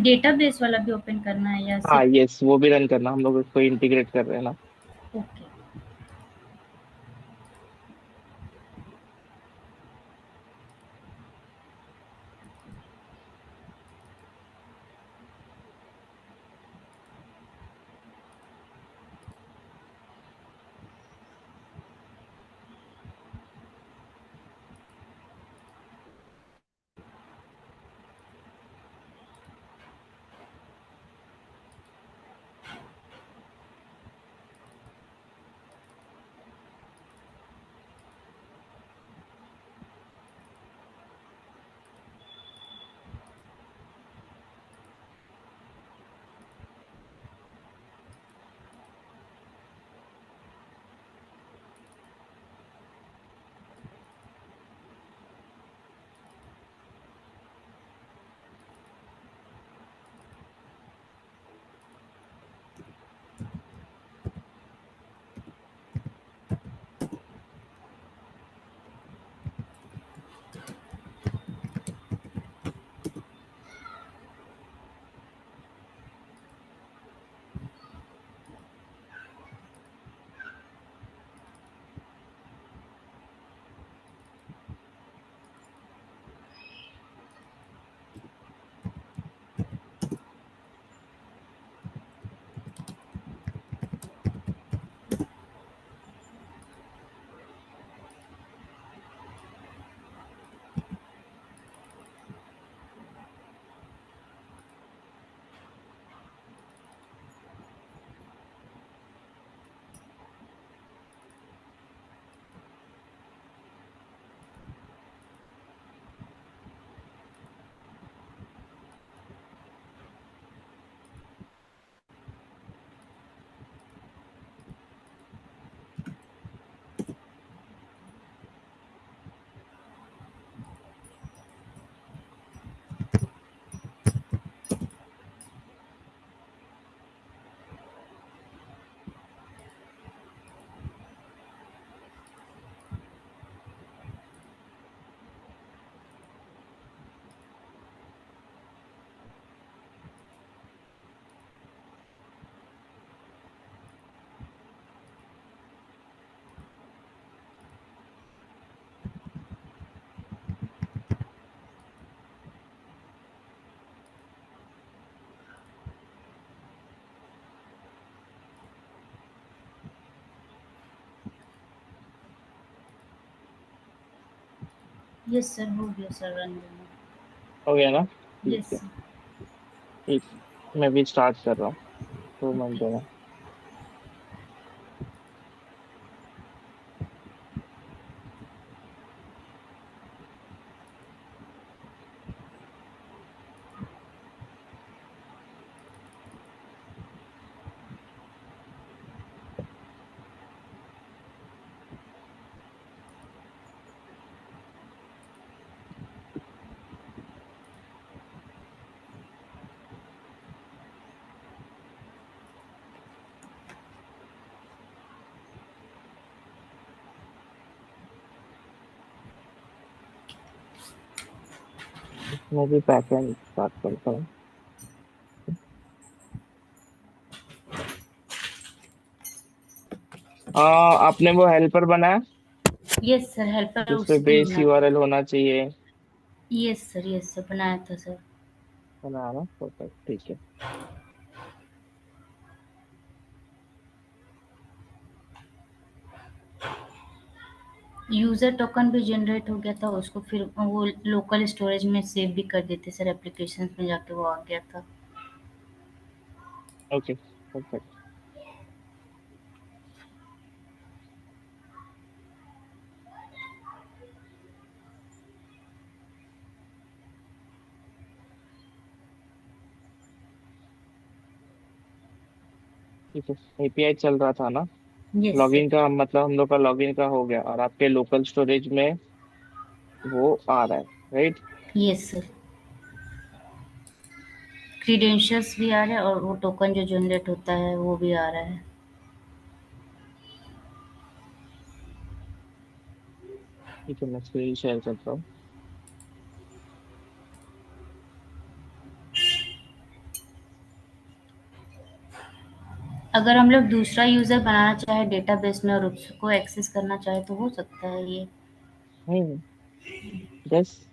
Database वाला भी open करना है या हाँ सिर्फ? यस, वो भी रन करना, हम लोग उसको इंटीग्रेट कर रहे हैं ना। ओके। यस सर, हो गया सर रन देना। हो गया ना? ठीक यस है। सर। ठीक, मैं भी स्टार्ट कर रहा हूँ, तो मन ओके। देना। मैं भी बैकएंड स्टार्ट करता हूँ। आपने वो हेल्पर बनाया यस सर, हेल्पर जिसपे उसी दिन बेस बना था। यूआरएल होना चाहिए? यस सर बनाया था सर। बनाया ना, परफेक्ट, ठीक है। यूजर टोकन भी जनरेट हो गया था, उसको फिर वो लोकल स्टोरेज में सेव भी कर देते सर, एप्लीकेशन में जाके वो आ गया था। Okay, perfect. ठीक है, एपीआई चल रहा था ना? Yes sir. लॉगिन का मतलब हम लोग का लॉगिन का हो गया, और आपके लोकल स्टोरेज में वो आ रहा है, राइट? यस सर, क्रीडेंशियल्स भी आ रहे हैं और वो टोकन जो जनरेट होता है वो भी आ रहा है। ठीक है, मैं स्क्रीन शेयर करता हूँ। अगर हम लोग दूसरा यूजर बनाना चाहे डेटाबेस में और उसको एक्सेस करना चाहे तो हो सकता है ये। नहीं, बस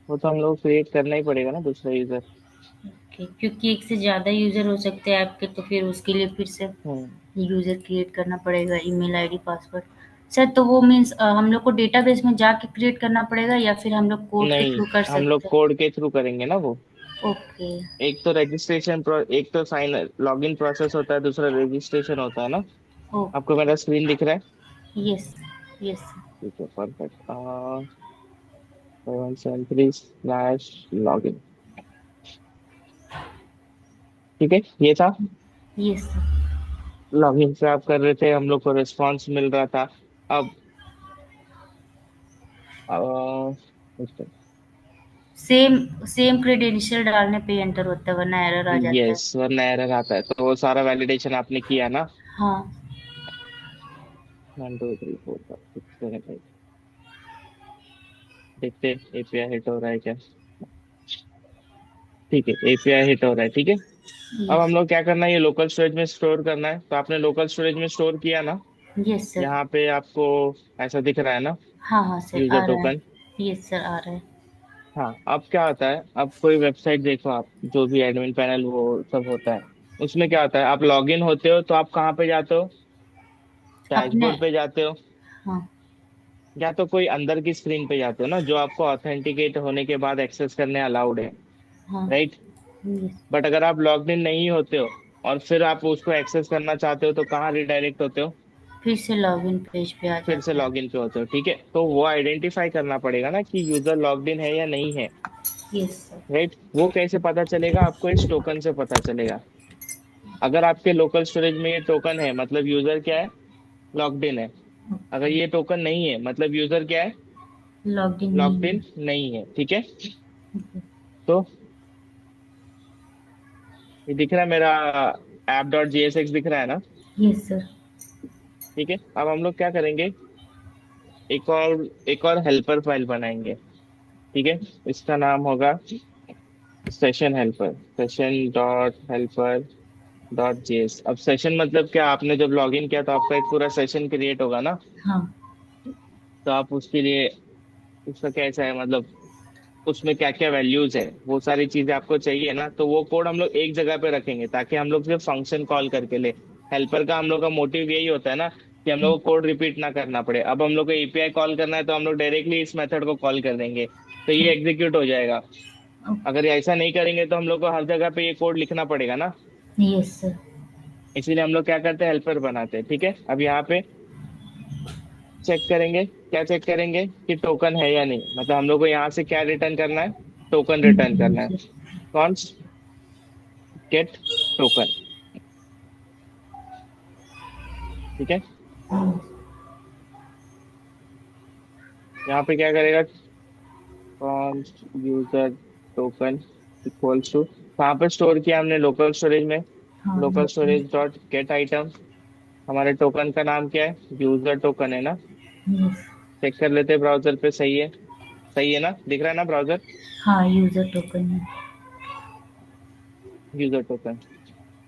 वो तो हम लोग क्रिएट करना ही पड़ेगा ना दूसरा यूजर। क्योंकि एक से ज्यादा यूजर हो सकते हैं आपके, तो फिर उसके लिए फिर से हम्म। यूजर क्रिएट करना पड़ेगा, ईमेल आईडी पासवर्ड। सर तो वो मीन्स हम लोग को डेटाबेस में जाके क्रिएट करना पड़ेगा या फिर हम लोग कोड के नहीं, थ्रू कर हम लोग सकते हैं? कोड के थ्रू करेंगे ना वो। ओके। एक तो एक तो साइन लॉगिन प्रोसेस होता है, दूसरा रजिस्ट्रेशन होता है ना। ओ। आपको मेरा स्क्रीन दिख रहा है? यस। यस। ठीक है, परफेक्ट। 773/login। ठीक है, ये था। यस। लॉगिन से आप कर रहे थे, हम लोग को रिस्पॉन्स मिल रहा था। अब सेम सेम क्रेडेंशियल डालने पे एंटर होता है, वरना एरर आ जाता है। यस, वरना एरर आता है। तो वो सारा वैलिडेशन आपने किया ना? हाँ। 1 2 3 4 5 6 7 8। देखते एपीआई हिट हो रहा है क्या। ठीक है, एपीआई हिट हो रहा है, ठीक है। अब यस। हम लोग क्या करना है, ये लोकल स्टोरेज में स्टोर करना है। तो आपने लोकल स्टोरेज में स्टोर किया ना? Yes sir. यहाँ पे आपको ऐसा दिख रहा है ना, हाँ हाँ सर, यूजर आ रहा है। टोकन। यस सर, आ रहा है। हाँ, अब क्या होता है, अब कोई वेबसाइट देखो आप, जो भी एडमिन पैनल वो सब होता है, उसमें क्या होता है, आप लॉगिन होते हो तो आप कहाँ पे जाते हो? अपने। डैशबोर्ड पे जाते हो, हाँ। या तो कोई अंदर की स्क्रीन पे जाते हो ना, जो आपको ऑथेंटिकेट होने के बाद एक्सेस करने अलाउड है, हाँ। राइट? यस। बट अगर आप लॉग्ड इन नहीं होते हो और फिर आप उसको एक्सेस करना चाहते हो तो कहाँ रिडायरेक्ट होते हो? फिर से लॉगिन पेज पे आ फिर से जाता है। लॉगिन पे होते हो, ठीक है। तो वो आइडेंटिफाई करना पड़ेगा ना कि यूजर लॉग्ड इन है या नहीं है, यस सर। राइट? वो कैसे पता चलेगा? आपको इस टोकन से पता चलेगा। अगर आपके लोकल स्टोरेज में ये टोकन है, मतलब यूजर क्या है, लॉग्ड इन है। अगर ओके। ये टोकन नहीं है, मतलब यूजर क्या है, लॉगिन लॉग्ड नहीं है। इन नहीं है, ठीक है। ओके। तो ये दिख रहा है मेरा, app.jsx दिख रहा है ना? Yes sir. ठीक है, अब हम लोग क्या करेंगे, एक और हेल्पर फाइल बनाएंगे, ठीक है। इसका नाम होगा सेशन हेल्पर, session.helper.js। अब सेशन मतलब क्या, आपने जब लॉगिन किया तो आपका एक पूरा सेशन क्रिएट होगा ना। हाँ। तो आप उसके लिए, उसका कैसा है मतलब, उसमें क्या क्या वैल्यूज है, वो सारी चीजें आपको चाहिए ना। तो वो कोड हम लोग एक जगह पे रखेंगे ताकि हम लोग सिर्फ फंक्शन कॉल करके ले। हेल्पर का हम लोग का मोटिव यही होता है ना, कि हम लोग को कोड रिपीट ना करना पड़े। अब हम लोग को एपीआई कॉल करना है तो हम लोग डायरेक्टली इस मेथड को कॉल कर देंगे, तो ये एग्जीक्यूट हो जाएगा। अगर ये ऐसा नहीं करेंगे तो हम लोग को हर जगह पे ये कोड लिखना पड़ेगा ना। Yes sir. इसीलिए हम लोग क्या करते हैं, हेल्पर बनाते हैं, ठीक है। अब यहाँ पे चेक करेंगे, क्या चेक करेंगे कि टोकन है या नहीं, मतलब हम लोग को यहाँ से क्या रिटर्न करना है, टोकन रिटर्न करना है। कौन? गेट टोकन, ठीक है। यहाँ पे क्या करेगा, कौन यूजर टोकन इक्वल्स टू, कहाँ पे स्टोर किया हमने, लोकल स्टोरेज में। हाँ local local. Storage dot gate item, हमारे टोकन का नाम क्या है, यूजर टोकन है ना। यस। चेक कर लेते हैं ब्राउजर पे, सही है? सही है ना, दिख रहा है ना ब्राउजर? हाँ, यूजर टोकन है। यूजर टोकन,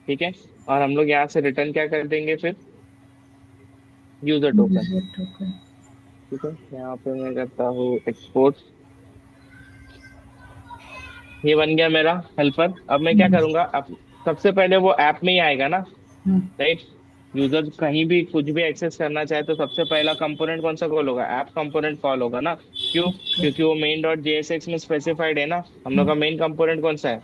ठीक है। और हम लोग यहाँ से रिटर्न क्या कर देंगे फिर, यूजर टोकन, यूजर टोकन। ठीक है। यहाँ पे मैं करता हूँ एक्सपोर्ट, ये बन गया मेरा हेल्पर। अब मैं क्या करूंगा, अब सबसे पहले वो ऐप में ही आएगा ना, राइट? यूजर कहीं भी कुछ भी एक्सेस करना चाहे तो सबसे पहला कंपोनेंट कौन सा कॉल होगा, ऐप कंपोनेंट कॉल होगा ना। क्यों? क्योंकि वो मेन डॉट जेएसएक्स में स्पेसिफाइड है ना। हम लोग का मेन कंपोनेंट कौन सा है,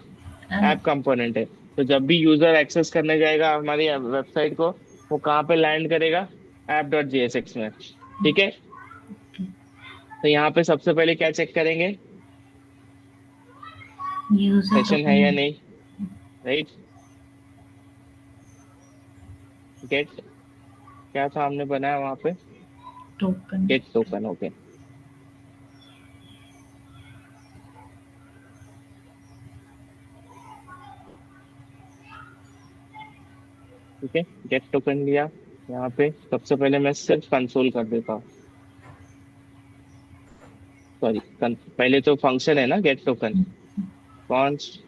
ऐप कंपोनेंट है। तो जब भी यूजर एक्सेस करने जाएगा हमारी वेबसाइट को, वो कहाँ पे लैंड करेगा, app.jsx में, ठीक है। तो यहाँ पे सबसे पहले क्या चेक करेंगे, यूजर सेशन है टोकन। या नहीं, राइट? गेट, क्या था हमने बनाया वहां पे, टोकन। Gate token, okay. ठीक है, गेट टोकन लिया। यहाँ पे सबसे पहले मैं सिर्फ कंसोल कर देता हूँ, सॉरी, पहले तो फंक्शन है ना get token, const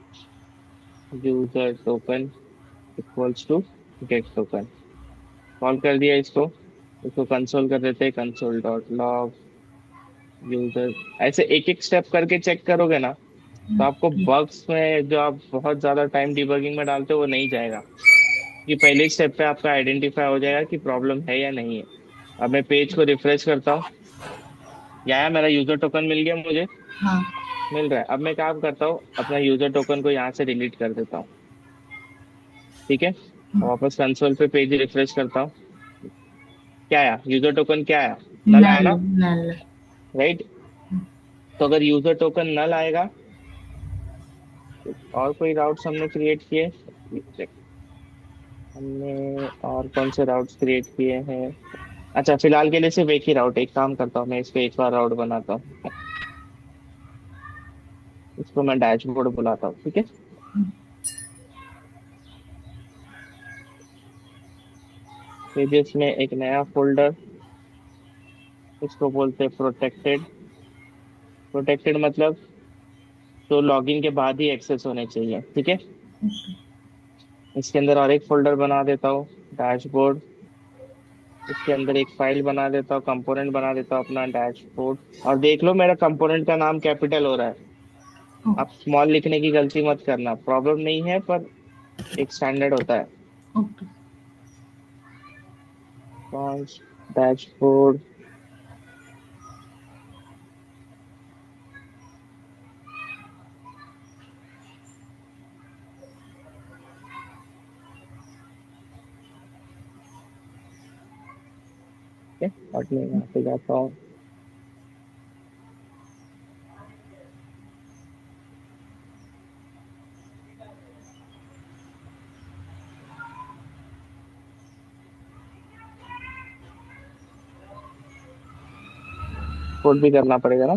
user token equals to get token call कर दिया इसको। इसको कंसोल कर देते हैं, कंसोल डॉट लॉग यूजर। ऐसे एक एक स्टेप करके चेक करोगे ना, तो आपको ओके। बग्स में जो आप बहुत ज्यादा टाइम डिबगिंग में डालते हो वो नहीं जाएगा, कि पहले स्टेप पे आपका आइडेंटिफाई हो जाएगा कि प्रॉब्लम है या नहीं है। अब मैं पेज को रिफ्रेश करता हूँ, या आया मेरा यूजर टोकन मिल गया मुझे। हाँ। मिल रहा है। अब मैं काम करता हूँ, अपना यूजर टोकन को यहाँ से डिलीट कर देता हूँ। ठीक है, वापस कंसोल पे पेज रिफ्रेश करता हूँ। क्या आया? यूजर टोकन क्या आया? नल आया नल। ना? नल। राइट। तो अगर यूजर टोकन नल आएगा, और कोई राउट्स हमने क्रिएट किए? check। हमने और कौन से राउट्स क्रिएट किए हैं? अच्छा, फिलहाल के लिए सिर्फ एक ही राउट। एक काम करता हूँ, मैं इस पे एक बार राउट बनाता हूँ। इसको मैं डैशबोर्ड बुलाता हूँ, ठीक है। पेजेस में एक नया फोल्डर, इसको बोलते हैं प्रोटेक्टेड। प्रोटेक्टेड मतलब तो लॉगिन के बाद ही एक्सेस होने चाहिए, ठीक है। इसके अंदर और एक फोल्डर बना देता हूँ, डैशबोर्ड। इसके अंदर एक फाइल बना देता हूँ, कंपोनेंट बना देता हूँ अपना डैशबोर्ड। और देख लो मेरा कंपोनेंट का नाम कैपिटल हो रहा है। आप स्मॉल लिखने की गलती मत करना, प्रॉब्लम नहीं है, पर एक स्टैंडर्ड होता है। ओके। डैशबोर्ड। और मैं यहाँ पे जाता हूँ। कोड भी करना पड़ेगा ना।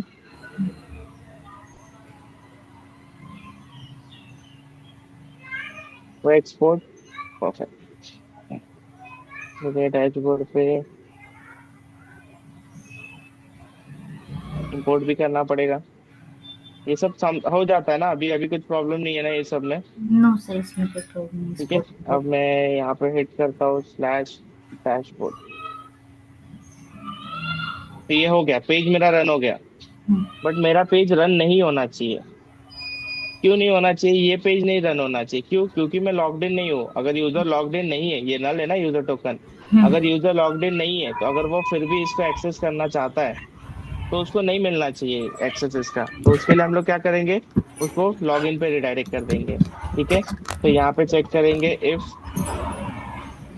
वो एक्सपोर्ट। परफेक्ट। मुझे डैशबोर्ड पे इंपोर्ट भी करना पड़ेगा। ये सब हो जाता है ना, अभी अभी कुछ प्रॉब्लम नहीं है ना ये सब में। नो सर, इसमें कोई प्रॉब्लम नहीं, ठीक है। स्पोर्ट कर। अब मैं यहाँ पे हिट करता हूँ स्लैश डैशबोर्ड। तो ये हो गया, पेज मेरा रन हो गया। बट मेरा पेज रन नहीं होना चाहिए। क्यों नहीं होना चाहिए? ये पेज नहीं रन होना चाहिए, क्यों? क्योंकि मैं लॉग्ड इन नहीं हूँ। अगर यूजर लॉग्ड इन नहीं है, ये नल है ना यूजर टोकन। अगर यूजर लॉग्ड इन नहीं है, तो अगर वो फिर भी इसको एक्सेस करना चाहता है, तो उसको नहीं मिलना चाहिए एक्सेस इसका। तो उसके लिए हम लोग क्या करेंगे, उसको लॉग इन पे रिडायरेक्ट कर देंगे। ठीक है, तो यहाँ पे चेक करेंगे इफ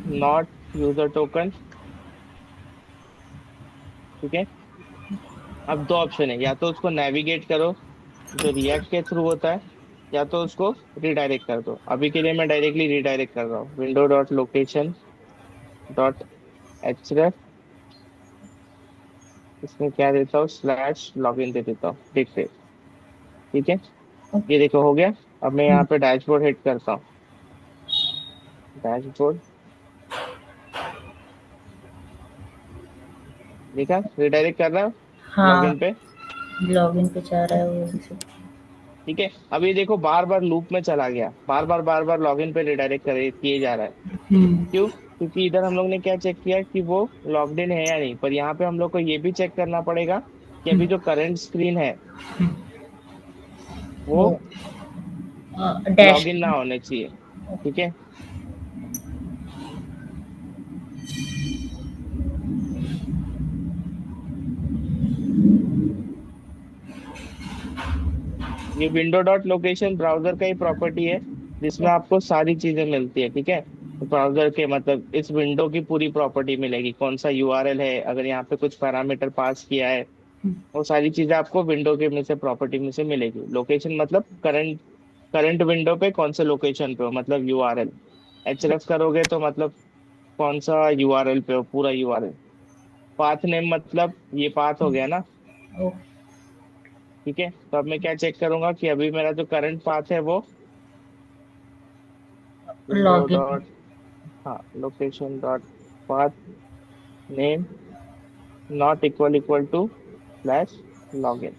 नॉट यूजर टोकन। ठीक है। अब दो ऑप्शन है, या तो उसको नेविगेट करो जो रिएक्ट के थ्रू होता है, या तो उसको रिडायरेक्ट कर दो। अभी के लिए मैं डायरेक्टली रिडायरेक्ट कर रहा हूँ, विंडो डॉट लोकेशन डॉट एचरेफ। इसमें क्या देता हूँ, स्लैश लॉग इन दे देता हूँ, देखते हैं। ठीक है, ये देखो हो गया। अब मैं यहाँ पे डैशबोर्ड हिट करता हूँ, डैशबोर्ड। देखा, रिडायरेक्ट कर रहा है लॉग हाँ, इन पे। लॉगिन पे जा रहा है वो भी सब। ठीक है, अब ये देखो बार बार लूप में चला गया, बार बार लॉग इन पे रिडायरेक्ट करे किए जा रहा है। क्यों? क्योंकि इधर हम लोग ने क्या चेक किया कि वो लॉग्ड इन है या नहीं, पर यहाँ पे हम लोग को ये भी चेक करना पड़ेगा कि अभी जो करंट स्क्रीन है वो वो डैश। लॉग इन ना होने चाहिए। ठीक है, ये विंडो डॉट लोकेशन ब्राउजर का ही प्रॉपर्टी है, जिसमें आपको सारी चीजें मिलती है। ठीक है, तो ब्राउजर के मतलब इस विंडो की पूरी प्रॉपर्टी मिलेगी, कौन सा यूआरएल है, अगर यहाँ पे कुछ पैरामीटर पास किया है, वो सारी चीजें आपको विंडो के में से प्रॉपर्टी में से मिलेगी। लोकेशन मतलब करंट, करंट विंडो पे कौन से लोकेशन पे हो, मतलब यूआरएल। एचरेफ करोगे तो मतलब कौन सा यूआरएल पे हो, पूरा यूआरएल। पाथ नेम मतलब ये पाथ हो गया ना। ठीक है, तो अब मैं क्या चेक करूंगा कि अभी मेरा जो करंट पाथ है वो विंडो लॉगिन। डॉट, हाँ, location dot path name not equal equal to slash login.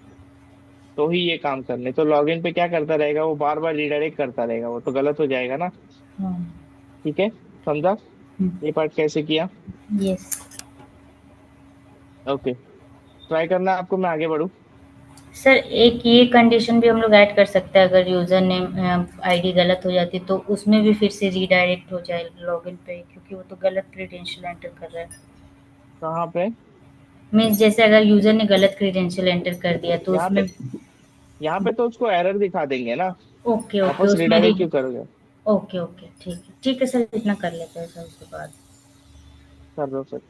तो ही ये काम करने, तो लॉगिन पे क्या करता रहेगा, वो बार बार रिडायरेक्ट करता रहेगा, वो तो गलत हो जाएगा ना। हाँ। ठीक है, समझा ये पार्ट कैसे किया? यस ओके, ट्राई करना है आपको, मैं आगे बढ़ूँ? सर, एक ये कंडीशन भी हम लोग ऐड कर सकते हैं, अगर यूजर नेम आईडी गलत हो जाती तो उसमें भी फिर से रीडायरेक्ट हो जाए लॉगिन पे, क्योंकि वो तो गलत क्रेडेंशियल एंटर कर रहा है। कहाँ पे? मीन्स जैसे अगर यूजर ने गलत क्रेडेंशियल एंटर कर दिया तो यहाँ उसमें। पे, यहाँ पे तो उसको एरर दिखा देंगे ना। ओके ओके, वापस उसमें रिडायरेक्ट क्यों करोगे? ओके ओके, ठीक है सर, इतना कर लेते हैं सर उसके बाद। कर दो फिर।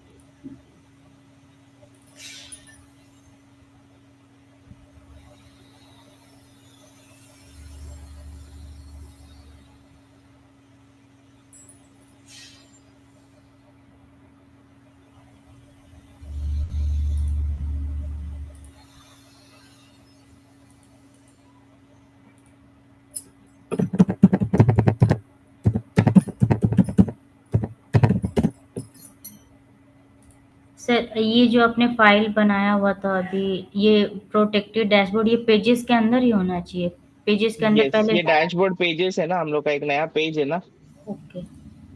सर, ये जो आपने फाइल बनाया हुआ था अभी, ये प्रोटेक्टेड डैशबोर्ड, ये पेजेस के अंदर ही होना चाहिए, पेजेस के अंदर यस, पहले। ये डैशबोर्ड पेजेस है ना, हम लोग का एक नया पेज है ना, ओके।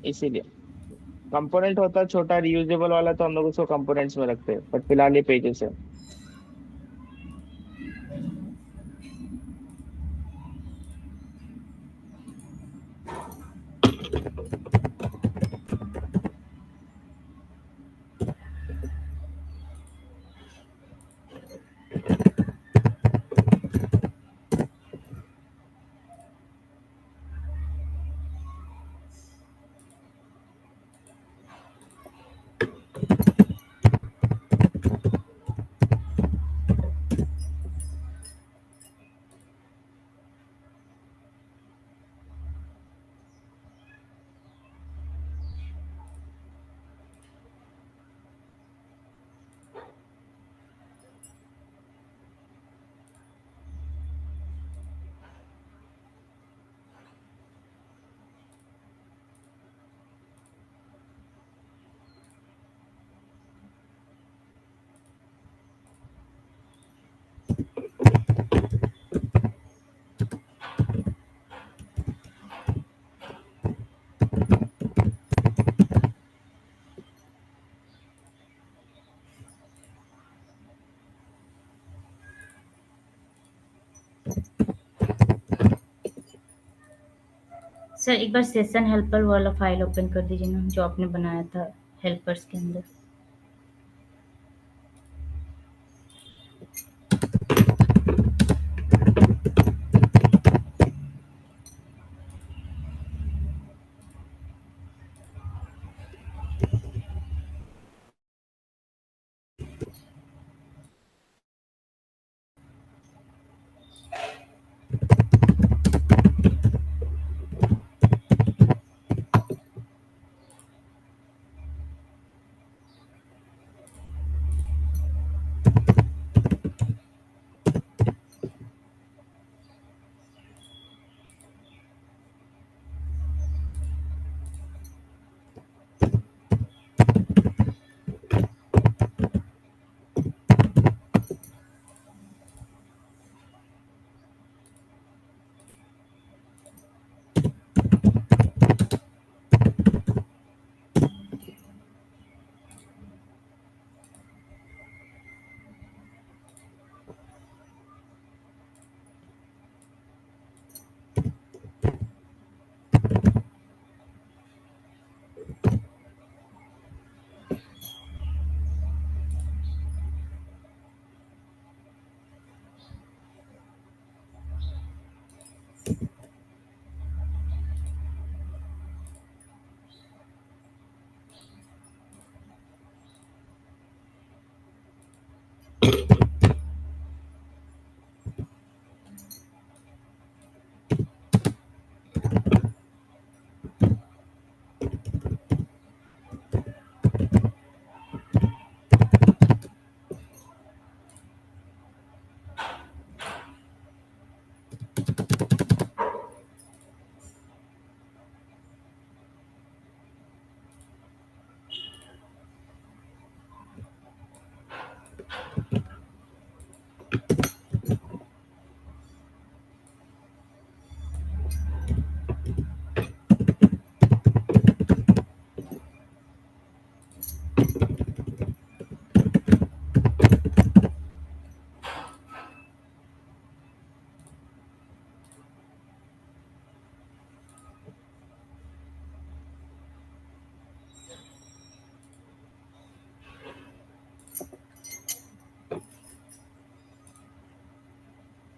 इसीलिए। कंपोनेंट होता है छोटा रियूजेबल वाला, तो हम लोग उसको कंपोनेंट्स में रखते हैं, बट फिलहाल ये पेजेस है। सर, एक बार सेशन हेल्पर वाला फाइल ओपन कर दीजिए ना, जो आपने बनाया था हेल्पर्स के अंदर।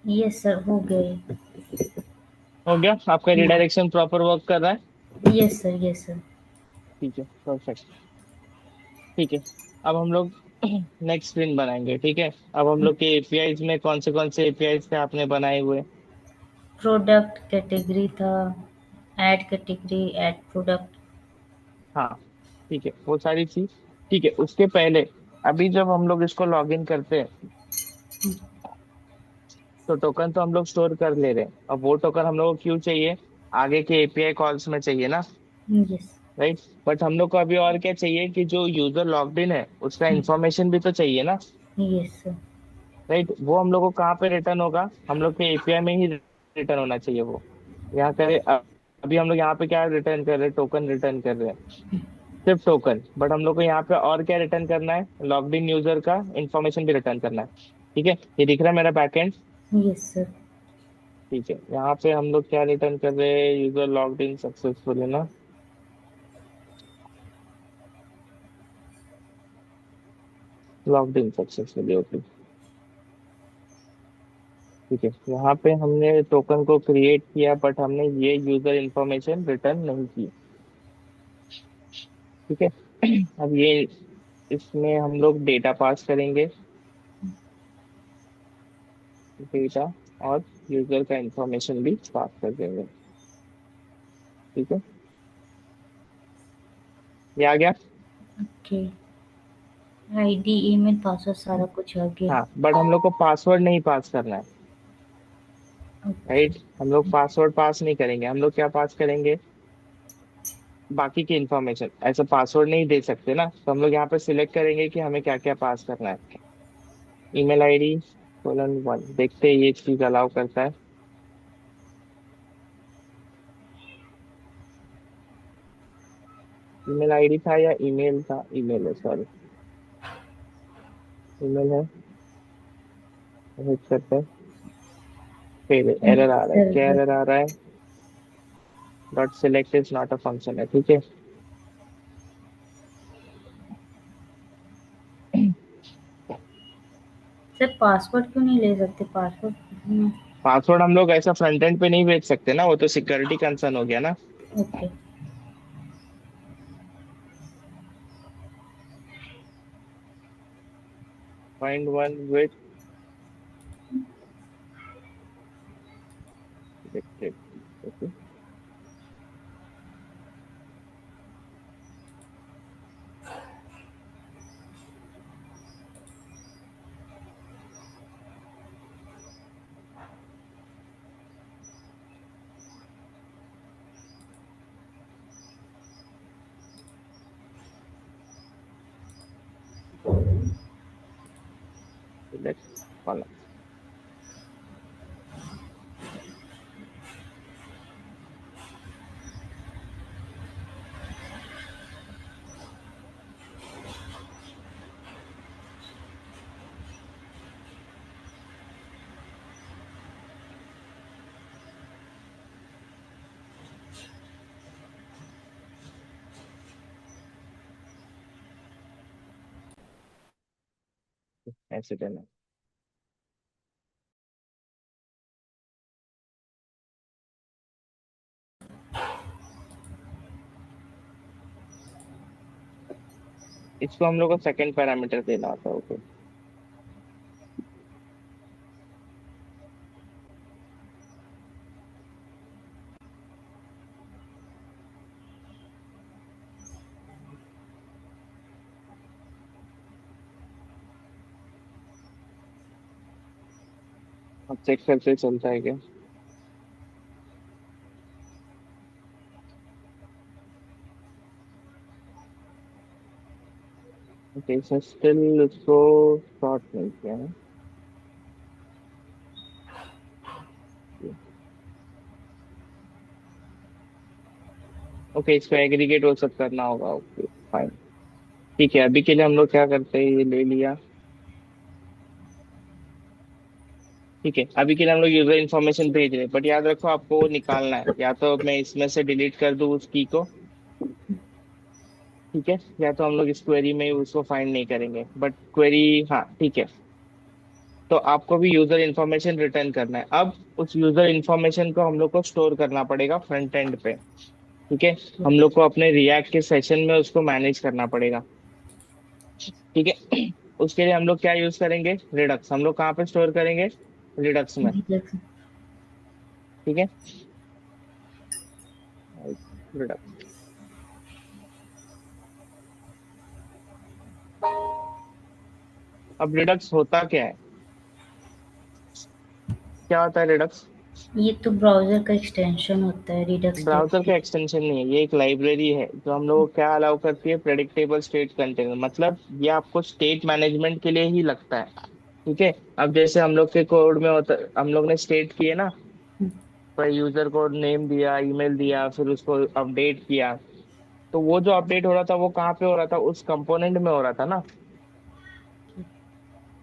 यस सर, हो गए। हो गया आपका रिडायरेक्शन प्रॉपर वर्क कर रहा है। Yes sir, yes sir. ठीक है परफेक्ट। ठीक है अब हम लोग नेक्स्ट स्क्रीन बनाएंगे। ठीक है अब हम लोग के एपीआईज में कौन से एपीआईज थे आपने बनाए हुए। प्रोडक्ट कैटेगरी था, ऐड कैटेगरी, ऐड प्रोडक्ट। हाँ ठीक है वो सारी चीज। ठीक है उसके पहले अभी जब हम लोग इसको लॉग इन करते हैं तो टोकन तो हम लोग स्टोर कर ले रहे हैं। अब वो टोकन हम लोग को क्यों चाहिए, आगे के एपीआई कॉल्स में चाहिए ना। यस। राइट बट हम लोग को अभी और क्या चाहिए कि जो यूजर लॉग्ड इन है उसका इंफॉर्मेशन भी तो चाहिए ना। Yes sir. राइट वो हम लोग को कहाँ पे रिटर्न होगा, हम लोग के एपीआई में ही रिटर्न होना चाहिए वो। यहाँ करे अभी हम लोग यहाँ पे क्या रिटर्न कर रहे हैं, टोकन रिटर्न कर रहे हैं, सिर्फ टोकन। बट हम लोग को यहाँ पे और क्या रिटर्न करना है, लॉग्ड इन यूजर का इंफॉर्मेशन भी रिटर्न करना है। ठीक है ये दिख रहा है मेरा बैकएंड। Yes sir. ठीक है यहाँ पे हम लोग क्या रिटर्न कर रहे हैं, यूजर लॉग्ड इन सक्सेसफुली ना, लॉग्ड इन सक्सेसफुली ओके। ठीक है यहाँ पे हमने टोकन को क्रिएट किया बट हमने ये यूजर इंफॉर्मेशन रिटर्न नहीं की। ठीक है अब ये इसमें हम लोग डेटा पास करेंगे, डेटा और यूजर का इंफॉर्मेशन भी पास कर देंगे। ठीक है ये आ गया। ओके। आईडी, ईमेल, पासवर्ड सारा कुछ आ गया। हाँ बट हम लोग को पासवर्ड नहीं पास करना है। ओके। राइट हम लोग पासवर्ड पास नहीं करेंगे, हम लोग क्या पास करेंगे, बाकी की इंफॉर्मेशन। ऐसा पासवर्ड नहीं दे सकते ना, तो हम लोग यहाँ पे सिलेक्ट करेंगे कि हमें क्या क्या पास करना है। ईमेल आईडी :1 देखते हैं ये चीज अलाउ करता है। ईमेल आईडी था या ईमेल था, ईमेल है सॉरी, ईमेल है। हिट करते हैं फिर एरर आ रहा है, क्या सर्वर। एरर आ रहा है, dot select is not a function है। ठीक है सर पासवर्ड क्यों नहीं ले सकते, पासवर्ड? पासवर्ड हम लोग ऐसा फ्रंट एंड पे नहीं भेज सकते ना, वो तो सिक्योरिटी कंसर्न हो गया ना। Okay. Find one with selected okay. Select वाला ऐसे देना है। इसको हम लोग को सेकंड पैरामीटर देना होता है ओके। अब चेक करते चलता है क्या। ओके सर स्टिल उसको शॉर्ट नहीं किया है। ओके इसको एग्रीगेट वो सब करना होगा ओके फाइन। ठीक है अभी के लिए हम लोग क्या करते हैं, ये ले लिया। ठीक है अभी के लिए हम लोग यूजर इन्फॉर्मेशन भेज रहे हैं बट याद रखो आपको वो निकालना है, या तो मैं इसमें से डिलीट कर दूं उस की को। ठीक है या तो हम लोग इस क्वेरी में ही उसको फाइंड नहीं करेंगे बट क्वेरी हाँ ठीक है। तो आपको भी यूजर इन्फॉर्मेशन रिटर्न करना है। अब उस यूजर इन्फॉर्मेशन को हम लोग को स्टोर करना पड़ेगा फ्रंट एंड पे। ठीक है, हम लोग को अपने रिएक्ट के सेशन में उसको मैनेज करना पड़ेगा। ठीक है, उसके लिए हम लोग क्या यूज करेंगे, रिडक्स। हम लोग कहाँ पे स्टोर करेंगे, रिडक्स में। ठीक है, रिडक्स। अब रिडक्स होता क्या है, क्या होता है रिडक्स? ये तो ब्राउजर का एक्सटेंशन होता है, रिडक्स ब्राउजर कहते का एक्सटेंशन नहीं है, ये एक लाइब्रेरी है जो हम लोग को क्या अलाउ करती है, प्रेडिक्टेबल स्टेट कंटेनर। मतलब ये आपको स्टेट मैनेजमेंट के लिए ही लगता है। ठीक है, अब जैसे हम लोग के कोड में होता, हम लोग ने स्टेट किए ना, हैं। पर यूजर को नेम दिया, ईमेल दिया, फिर उसको अपडेट किया। तो वो जो अपडेट हो रहा था वो कहाँ पे हो रहा था, उस कंपोनेंट में हो रहा था ना,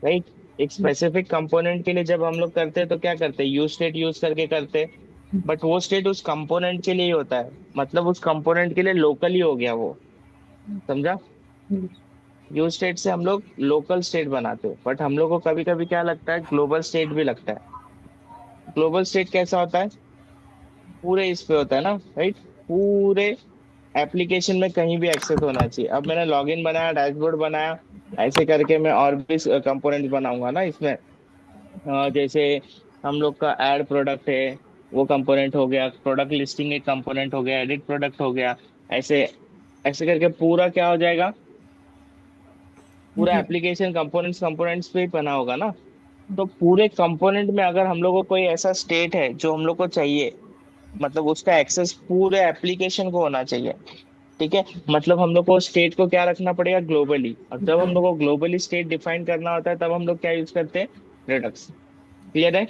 राइट। एक स्पेसिफिक कंपोनेंट के लिए जब हम लोग करते हैं तो क्या करते हैं, यूज स्टेट यूज करके करते हैं। बट वो स्टेट उस कंपोनेंट के लिए ही होता है, मतलब उस कंपोनेंट के लिए लोकल ही हो गया वो। समझा? यूज स्टेट से हम लोग लोकल स्टेट बनाते हैं, बट हम लोग को कभी कभी क्या लगता है, ग्लोबल स्टेट भी लगता है। ग्लोबल स्टेट कैसा होता है, पूरे इस पे होता है ना, राइट। पूरे एप्लीकेशन में कहीं भी एक्सेस होना चाहिए। अब मैंने लॉगिन बनाया, डैशबोर्ड बनाया, ऐसे करके मैं और भी कंपोनेंट्स बनाऊंगा ना इसमें। जैसे हम लोग का ऐड प्रोडक्ट है, वो कंपोनेंट हो गया, प्रोडक्ट लिस्टिंग एक कंपोनेंट हो गया, एडिट प्रोडक्ट हो गया। ऐसे ऐसे करके पूरा क्या हो जाएगा, पूरा एप्लीकेशन कंपोनेंट्स कंपोनेंट्स पे ही बना होगा ना। तो पूरे कंपोनेंट में अगर हम लोग को कोई ऐसा स्टेट है जो हम लोग को चाहिए, मतलब उसका एक्सेस पूरे एप्लीकेशन को होना चाहिए। ठीक है, मतलब हम लोग को स्टेट को क्या रखना पड़ेगा, ग्लोबली। और जब हम लोग को ग्लोबली स्टेट डिफाइन करना होता है तब हम लोग क्या यूज करते हैं, रिडक्स। क्लियर है?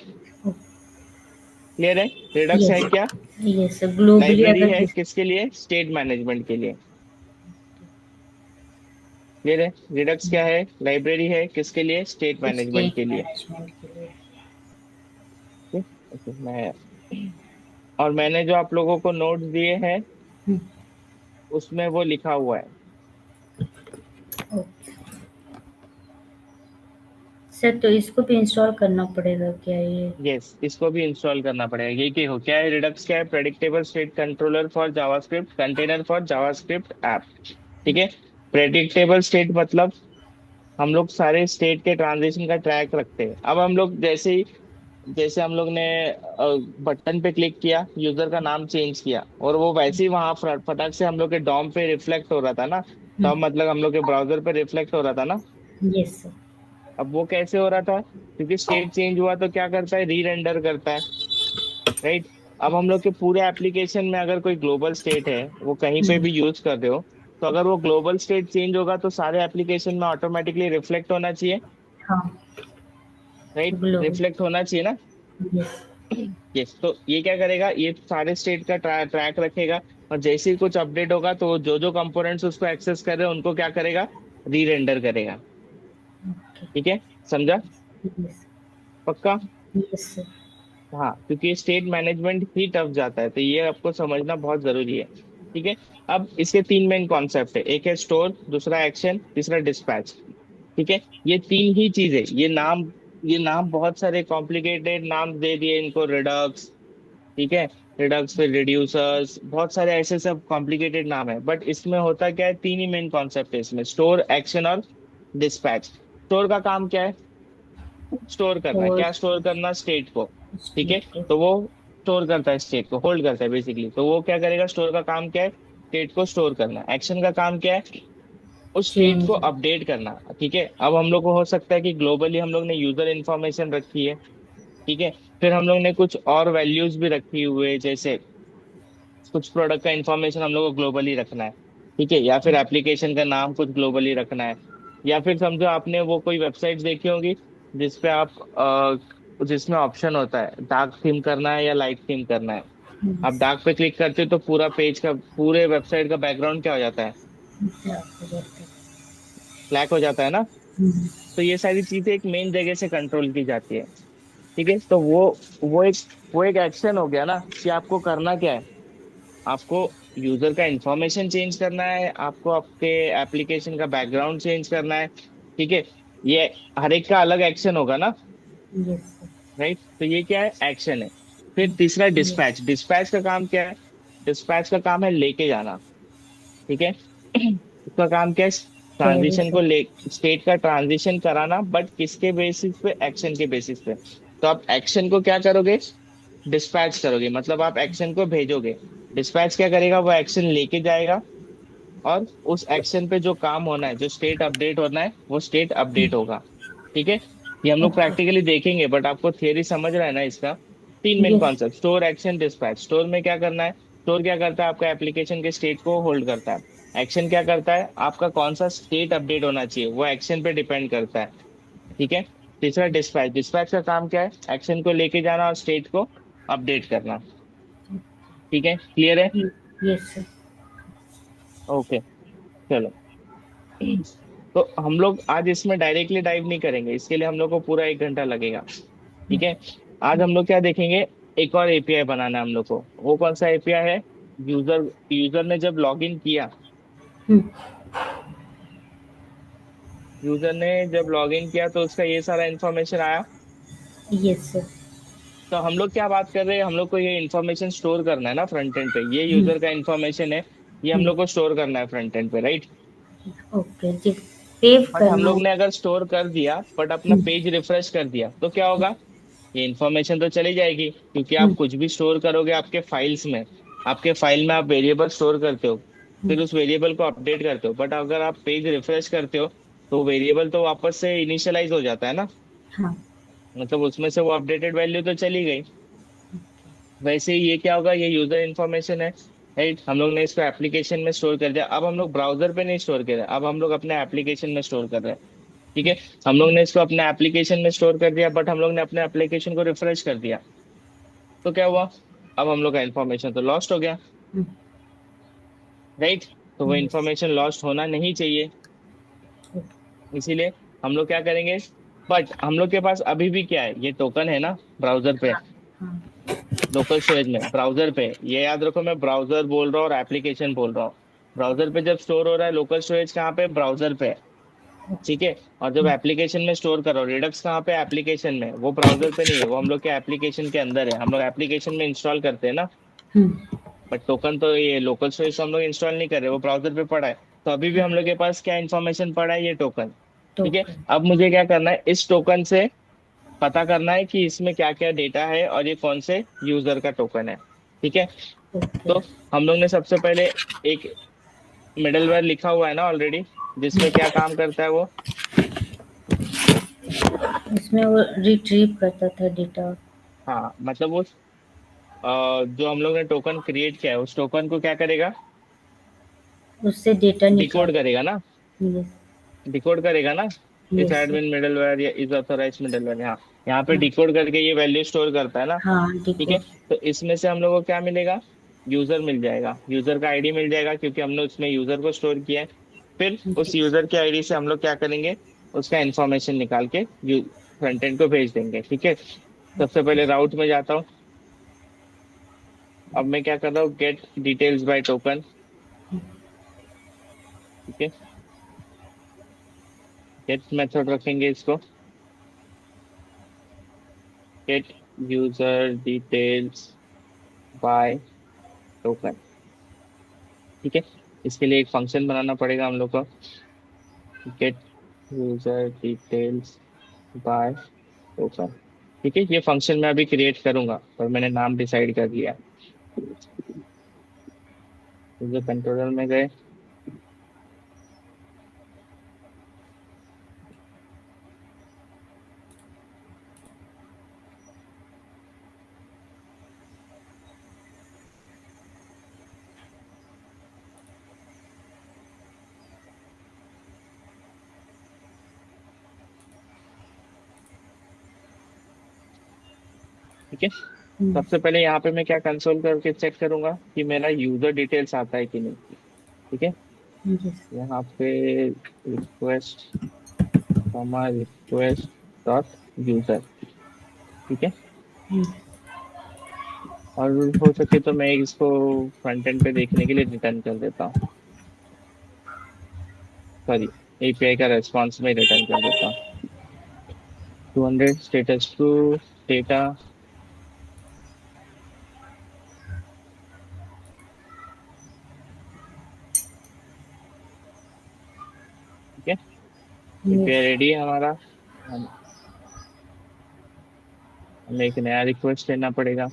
क्लियर है? रिडक्स यस, है क्या, यस ग्लोबली लाइब्रेरी अगर है किसके लिए, स्टेट मैनेजमेंट के लिए। क्लियर है? रिडक्स क्या है, लाइब्रेरी है किसके लिए, स्टेट मैनेजमेंट स्टेट के लिए। मैनेजमेंट के लिए। ठीक? ओके, मैं और मैंने जो आप लोगों को नोट्स दिए हैं उसमें वो लिखा हुआ है। सर तो इसको भी इंस्टॉल करना पड़ेगा क्या ये? यस, इसको भी इंस्टॉल करना पड़ेगा। ये क्या हो, क्या है रिडक्स, क्या है, predictable state controller for JavaScript container for JavaScript app. ठीक है, प्रेडिक्टेबल स्टेट मतलब हम लोग सारे स्टेट के ट्रांजिशन का ट्रैक रखते हैं। अब हम लोग जैसे ही, जैसे हम लोग ने बटन पे क्लिक किया, यूजर का नाम चेंज किया, और वो वैसे ही वहां फटक से हम लोग के डॉम पे रिफ्लेक्ट हो रहा था ना। डॉम मतलब हम लोग के ब्राउजर पे रिफ्लेक्ट हो रहा था ना। Yes sir. अब वो कैसे हो रहा था, क्योंकि स्टेट चेंज हुआ तो क्या करता है, री रेंडर करता है, राइट। अब हम लोग के पूरे एप्लीकेशन में अगर कोई ग्लोबल स्टेट है, वो कहीं पे भी यूज कर रहे हो, तो अगर वो ग्लोबल स्टेट चेंज होगा तो सारे एप्लीकेशन में ऑटोमेटिकली रिफ्लेक्ट होना चाहिए, हाँ, राइट। ग्लोबल। रिफ्लेक्ट होना चाहिए ना। यस। यस, तो ये क्या करेगा, ये सारे स्टेट का ट्रैक रखेगा। और जैसे ही कुछ अपडेट होगा तो जो जो कंपोनेंट्स उसको एक्सेस कर रहे हैं उनको क्या करेगा, री रेंडर करेगा। ओके। ठीक है, समझा? यस। पक्का? Yes sir. हाँ, क्योंकि स्टेट मैनेजमेंट ही टफ जाता है, तो ये आपको समझना बहुत जरूरी है। ठीक है, अब इसके तीन मेन कॉन्सेप्ट है, एक है स्टोर, दूसरा एक्शन, तीसरा डिस्पैच। ठीक है, ये तीन ही चीजें, ये नाम बहुत सारे कॉम्प्लिकेटेड नाम दे दिए इनको, रिडक्स। ठीक है, रिडक्स, फिर रिड्यूसर्स, बहुत सारे ऐसे सब कॉम्प्लिकेटेड नाम है, बट इसमें होता क्या है, तीन ही मेन कॉन्सेप्ट है इसमें, स्टोर, एक्शन और डिस्पैच। स्टोर का काम क्या है, स्टोर करना है, और क्या स्टोर करना, स्टेट को। ठीक है, स्टेट को। तो वो स्टोर करता है, स्टेट को होल्ड करता है बेसिकली। तो वो क्या करेगा, स्टोर का काम क्या है, स्टेट को स्टोर करना। एक्शन का काम क्या है, उस स्टेट को चेंज। अपडेट करना। ठीक है, अब हम लोग को हो सकता है कि ग्लोबली हम लोग ने यूजर इन्फॉर्मेशन रखी है। ठीक है, फिर हम लोग ने कुछ और वैल्यूज भी रखी हुई है, जैसे कुछ प्रोडक्ट का इन्फॉर्मेशन हम लोग को ग्लोबली रखना है। ठीक है, या फिर एप्लीकेशन का नाम कुछ ग्लोबली रखना है। या फिर समझो आपने वो कोई वेबसाइट देखी होगी जिसपे आप जिसमें ऑप्शन होता है डार्क थीम करना है या लाइट थीम करना है। आप यस। डार्क पे क्लिक करते हो तो पूरा पेज का, पूरे वेबसाइट का बैकग्राउंड क्या हो जाता है, ब्लैक हो जाता है ना। तो ये सारी चीजें एक मेन जगह से कंट्रोल की जाती है। ठीक है, तो वो एक एक्शन हो गया ना, कि आपको करना क्या है, आपको यूजर का इंफॉर्मेशन चेंज करना है, आपको आपके एप्लीकेशन का बैकग्राउंड चेंज करना है। ठीक है, ये हर एक का अलग एक्शन होगा ना। Yes sir. राइट। तो ये क्या है, एक्शन है। फिर तीसरा यस। डिस्पैच। डिस्पैच का काम क्या है? डिस्पैच का काम है लेके जाना। ठीक है। उसका काम क्या है? कैरी ट्रांजिशन को सर। ले, स्टेट का ट्रांजिशन कराना, बट किसके बेसिस पे? एक्शन के बेसिस पे। तो आप एक्शन को क्या करोगे? डिस्पैच करोगे, मतलब आप एक्शन को भेजोगे। डिस्पैच क्या करेगा? वो एक्शन लेके जाएगा, और उस एक्शन पे जो काम होना है, जो स्टेट अपडेट होना है, वो स्टेट अपडेट होगा। ठीक है। ये हम लोग ओके। प्रैक्टिकली देखेंगे, बट आपको थियरी समझ रहा है ना इसका? तीन main yes. Concept: store, action, dispatch. Store में क्या करना है? स्टोर क्या करता है? आपका एप्लीकेशन के स्टेट को होल्ड करता है। एक्शन क्या करता है? आपका कौन सा स्टेट अपडेट होना चाहिए, वो एक्शन पे डिपेंड करता है। ठीक है। तीसरा डिस्पैच। डिस्पैच का काम क्या है? एक्शन को लेके जाना और स्टेट को अपडेट करना। ठीक है, क्लियर है? Yes sir. ओके, चलो। तो हम लोग आज इसमें डायरेक्टली डाइव नहीं करेंगे, इसके लिए हम लोग को पूरा 1 घंटा लगेगा। ठीक है। आज हम लोग क्या देखेंगे? एक और एपीआई बनाना है हम लोग को। वो कौन सा एपीआई है? यूजर यूजर ने जब लॉगिन किया, यूजर ने जब लॉगिन किया तो उसका ये सारा इन्फॉर्मेशन आया। Yes sir. तो हम लोग क्या बात कर रहे हैं? हम लोग को ये इन्फॉर्मेशन स्टोर करना है ना फ्रंट एंड पे। ये यूजर का इन्फॉर्मेशन है, ये हम लोग को स्टोर करना है फ्रंट एंड पे, राइट। ओके जी। सेव बट हम करना लोग है। ने अगर स्टोर कर दिया, बट अपना पेज रिफ्रेश कर दिया, तो क्या होगा? ये इन्फॉर्मेशन तो चली जाएगी, क्योंकि आप कुछ भी स्टोर करोगे आपके फाइल्स में, आपके फाइल में आप वेरिएबल स्टोर करते हो, फिर उस वेरिएबल को अपडेट करते हो। बट अगर आप पेज रिफ्रेश करते हो, तो वेरिएबल तो वापस से इनिशियलाइज हो जाता है ना, हाँ। मतलब उसमें से वो अपडेटेड वैल्यू तो चली गई। वैसे ही ये क्या होगा? ये यूजर इन्फॉर्मेशन है, राइट। हम लोग ने इसको एप्लीकेशन में स्टोर कर दिया। अब हम लोग ब्राउजर पे नहीं स्टोर कर रहे, अब हम लोग अपने एप्लीकेशन में स्टोर कर रहे हैं। ठीक है। हम लोग ने इसको अपने एप्लीकेशन में स्टोर कर दिया, बट हम लोग ने अपने एप्लीकेशन को रिफ्रेश कर दिया, तो क्या हुआ? अब हम लोग का इन्फॉर्मेशन तो लॉस्ट हो गया, राइट। तो वो यस। इन्फॉर्मेशन लॉस्ट होना नहीं चाहिए, इसीलिए हम लोग क्या करेंगे? बट हम लोग के पास अभी भी क्या है? ये टोकन है ना ब्राउजर पे, हाँ। लोकल स्टोरेज में, ब्राउजर पे। ये याद रखो, मैं ब्राउजर बोल रहा हूँ और एप्लीकेशन बोल रहा हूँ। ब्राउजर पे जब स्टोर हो रहा है, लोकल स्टोरेज कहाँ पे? ब्राउजर पे है। ठीक है। और जब एप्लीकेशन में स्टोर करो, रिडक्स कहाँ पे? एप्लीकेशन में। वो ब्राउजर पे नहीं है, वो हम लोग के एप्लीकेशन के अंदर है, हम लोग एप्लीकेशन में इंस्टॉल करते हैं ना। बट टोकन तो, ये लोकल स्टोरेज तो हम लोग इंस्टॉल नहीं कर रहे, वो ब्राउजर पे पड़ा है। तो अभी भी हम लोग के पास क्या इन्फॉर्मेशन पड़ा है? ये टोकन। ठीक है। टोकन। अब मुझे क्या करना है? इस टोकन से पता करना है कि इसमें क्या क्या डेटा है, और ये कौन से यूजर का टोकन है। ठीक है। ओके। तो हम लोग ने सबसे पहले एक मिडलवेयर लिखा हुआ है ना ऑलरेडी, जिसमें क्या काम करता है वो? इसमें वो रिट्रीव करता था डेटा। हाँ, मतलब वो जो हम लोग ने टोकन क्रिएट किया है, उस टोकन को क्या करेगा? उससे डेटा निकाल। डिकोड करेगा ना, यस। डिकोड करेगा ना। इस यस। एडमिन मिडलवेयर या इस ऑथराइज मिडलवेयर, यहाँ यहाँ पे हाँ। डिकोड करके ये वैल्यू स्टोर करता है ना। हाँ ठीक है। डिकोड। तो इसमें से हम लोग को क्या मिलेगा? यूजर मिल जाएगा, यूजर का आईडी मिल जाएगा, क्योंकि हमने उसमें यूजर को स्टोर किया है। फिर उस यस। यूजर के आईडी से हम लोग क्या करेंगे? उसका इंफॉर्मेशन निकाल के फ्रंट एंड को भेज देंगे। ठीक है। सबसे पहले राउट में जाता हूँ। अब मैं क्या कर रहा हूँ? Gate details bye token. ठीक है। गेट मेथड रखेंगे इसको, gate user details bye token. ठीक है। इसके लिए एक फंक्शन बनाना पड़ेगा हम लोग को, gate user details bye token. ठीक है। ये फंक्शन मैं अभी क्रिएट करूंगा, और मैंने नाम डिसाइड कर लिया। यूजर कंट्रोलर में गए। ठीक है। सबसे पहले यहाँ पे मैं क्या कंसोल करके चेक करूंगा कि मेरा यूजर डिटेल्स आता है कि नहीं। ठीक है। यस। यहाँ पे रिक्वेस्ट, रिक्वेस्ट डॉट यूजर। ठीक है। और हो सके तो मैं इसको फ्रंट एंड पे देखने के लिए रिटर्न कर देता हूँ, सॉरी, एपीआई का रेस्पॉन्स में रिटर्न कर देता हूँ। 200 स्टेटस टू डेटा। ठीक है, एपीआई यस। रेडी है हमारा। हम हमें एक नया रिक्वेस्ट लेना पड़ेगा।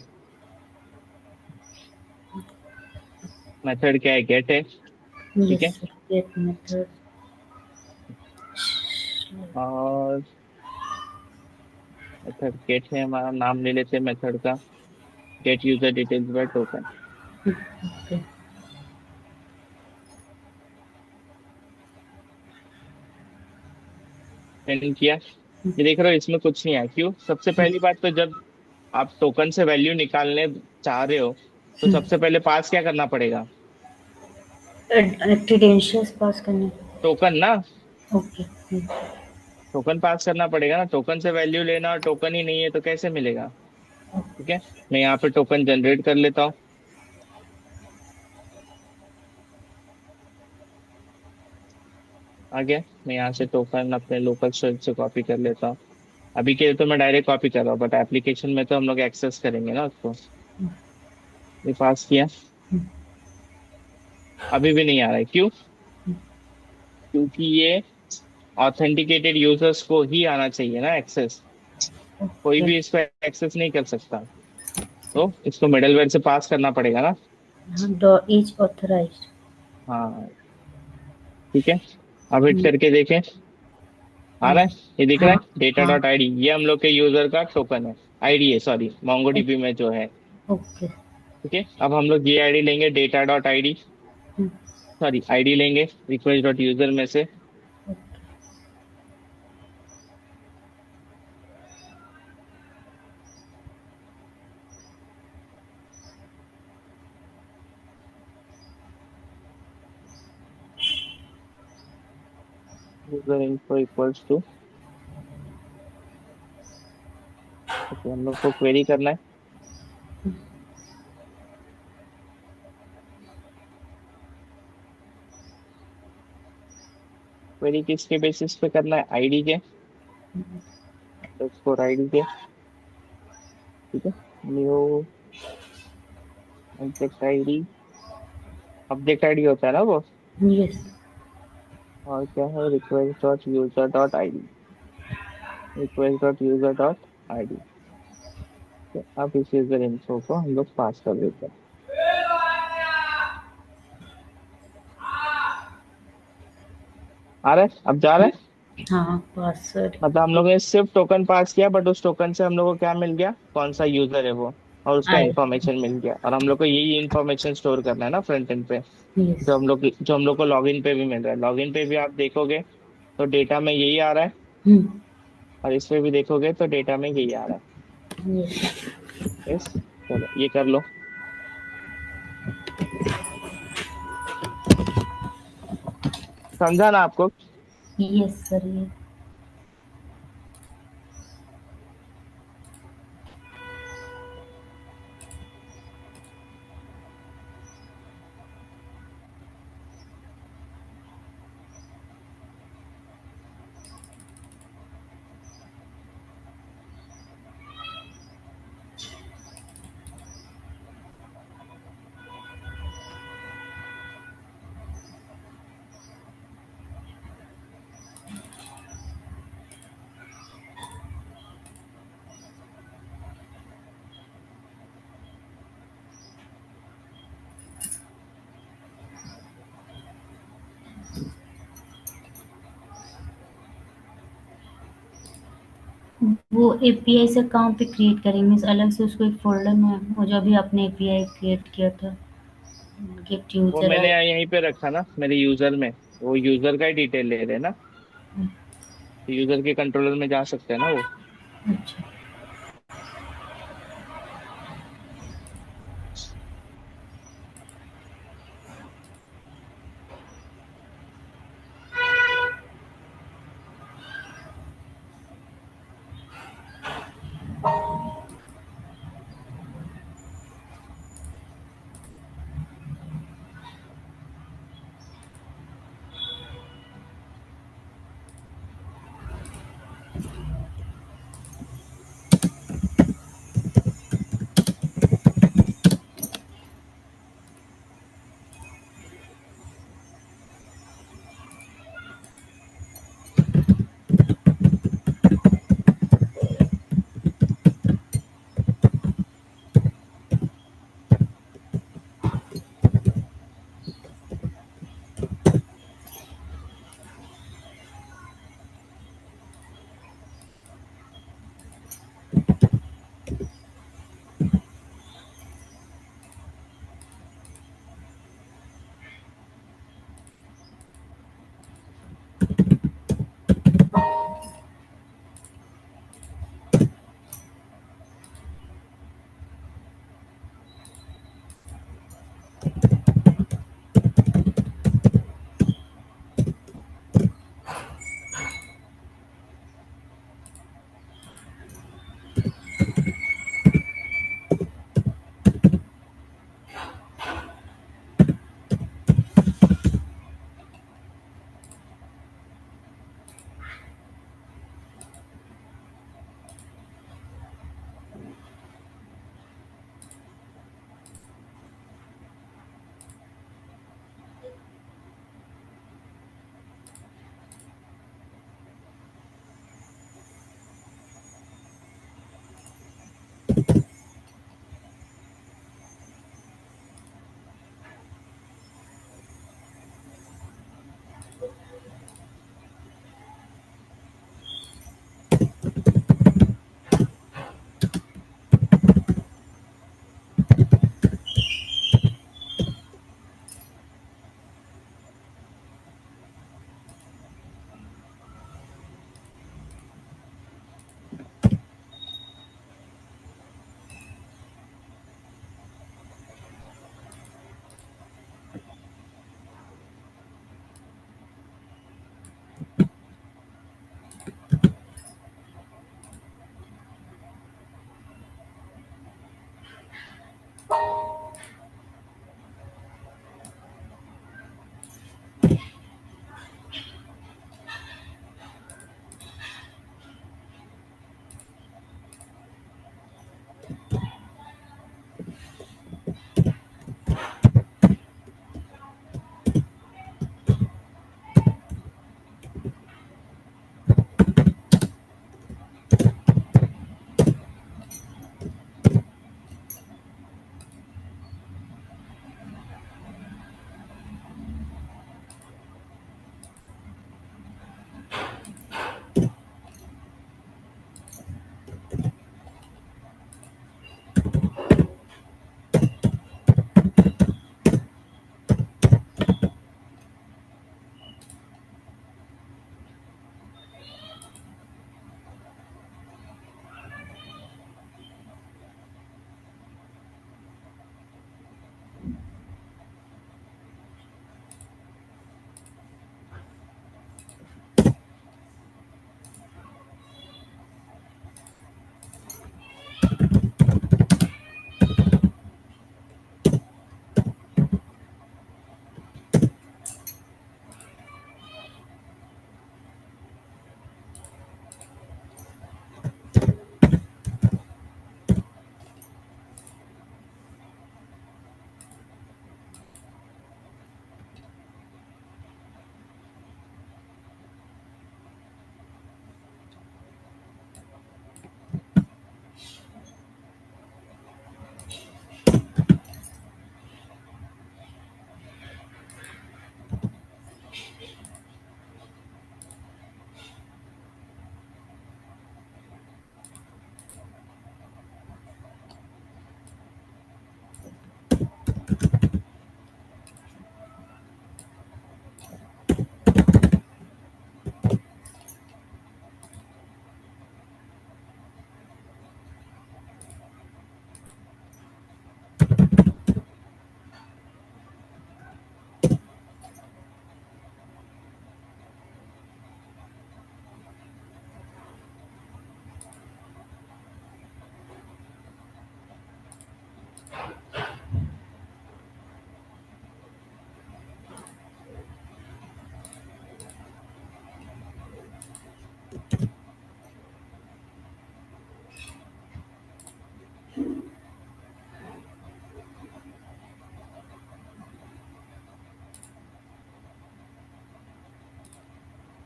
मेथड क्या है, गेट है। ठीक यस है, सर, गेट मेथड। और मेथड गेट है हमारा, नाम ले लेते हैं मेथड का, gate user details bye token. Okay. Send किया। ये देख रहे हो, इसमें कुछ नहीं आया, क्यों? सबसे पहली बात तो जब आप टोकन से वैल्यू निकालने चाह रहे हो तो सबसे पहले पास क्या करना पड़ेगा? क्रीडेंशियल्स पास करने। टोकन ना। ओके। टोकन पास करना पड़ेगा ना, टोकन से वैल्यू लेना और टोकन ही नहीं है तो कैसे मिलेगा? ठीक है, मैं यहाँ पे टोकन जनरेट कर लेता हूँ। आ गया। मैं यहाँ से टोकन अपने लोकल स्टोरेज से कॉपी कर लेता हूँ। अभी के लिए तो मैं डायरेक्ट कॉपी कर रहा हूँ, बट एप्लीकेशन में तो हम लोग एक्सेस करेंगे ना उसको। ये पास किया। अभी भी नहीं आ रहा है, क्यों? क्योंकि ये ऑथेंटिकेटेड यूजर्स को ही आना चाहिए ना एक्सेस, कोई ओके। भी इसको एक्सेस नहीं कर सकता। तो इसको मिडलवेयर से पास करना पड़ेगा ना। हाँ, डॉ इज ऑथराइज्ड। हाँ, ठीक है। अब हिट करके देखें, आ रहा है? ये दिख रहा हाँ। है, डेटा हाँ। डॉट आईडी, ये हम लोग के यूजर का टोकन है। आईडी है, सॉरी, मोंगोडीबी में जो है। ओके। ठीक है, अब हम लोग ये आईडी लेंगे, data dot ID, sorry ID लेंगे रिक्वेस्ट डॉट यूजर में से। User info equals to, okay, हम लोग को क्वेरी करना है। क्वेरी किसके बेसिस पे करना है? आईडी के, स्कोर आईडी के। ठीक है, new object ID, object ID होता है ना वो। यस। और क्या है, request dot user dot ID, request dot user dot ID. अब इस यूजर इन्फो को हम लोग पास कर देते हैं। आ रहा है, अब जा रहा है। हाँ, पासवर्ड। मतलब हम लोगों ने सिर्फ टोकन पास किया, बट उस टोकन से हम लोग को क्या मिल गया, कौन सा यूजर है वो, और उसका आई। इन्फॉर्मेशन मिल गया। और हम लोग को यही इन्फॉर्मेशन स्टोर करना है ना फ्रंट एंड पे, यस। जो हम लोग को लॉगिन पे भी मिल रहा है। लॉगिन पे भी आप देखोगे तो डेटा में यही आ रहा है, और इस पे भी देखोगे तो डेटा में यही आ रहा यस। है। यस, चलो ये कर लो। समझा ना आपको? Yes sir. ये वो एपीआई से कहाँ पे क्रिएट करेंगे? अलग से उसको एक फोल्डर में, वो जो भी आपने एपीआई क्रिएट किया था, गिफ्ट वो यूजर मैंने आई। यहीं पे रखा ना मेरे यूजर में, वो यूजर का ही डिटेल ले रहे हैं ना, यूजर के कंट्रोलर में जा सकते हैं ना वो। अच्छा।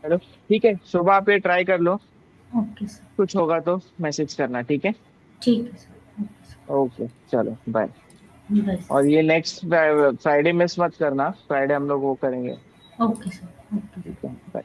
चलो ठीक है, सुबह आप ये ट्राई कर लो। Okay sir. कुछ होगा तो मैसेज करना, ठीक है। ठीक है सर। ओके ओके चलो बाय। सर, बाय और सर। ये नेक्स्ट फ्राइडे मिस मत करना, फ्राइडे हम लोग वो करेंगे। Okay sir. ओके। ठीक है bye।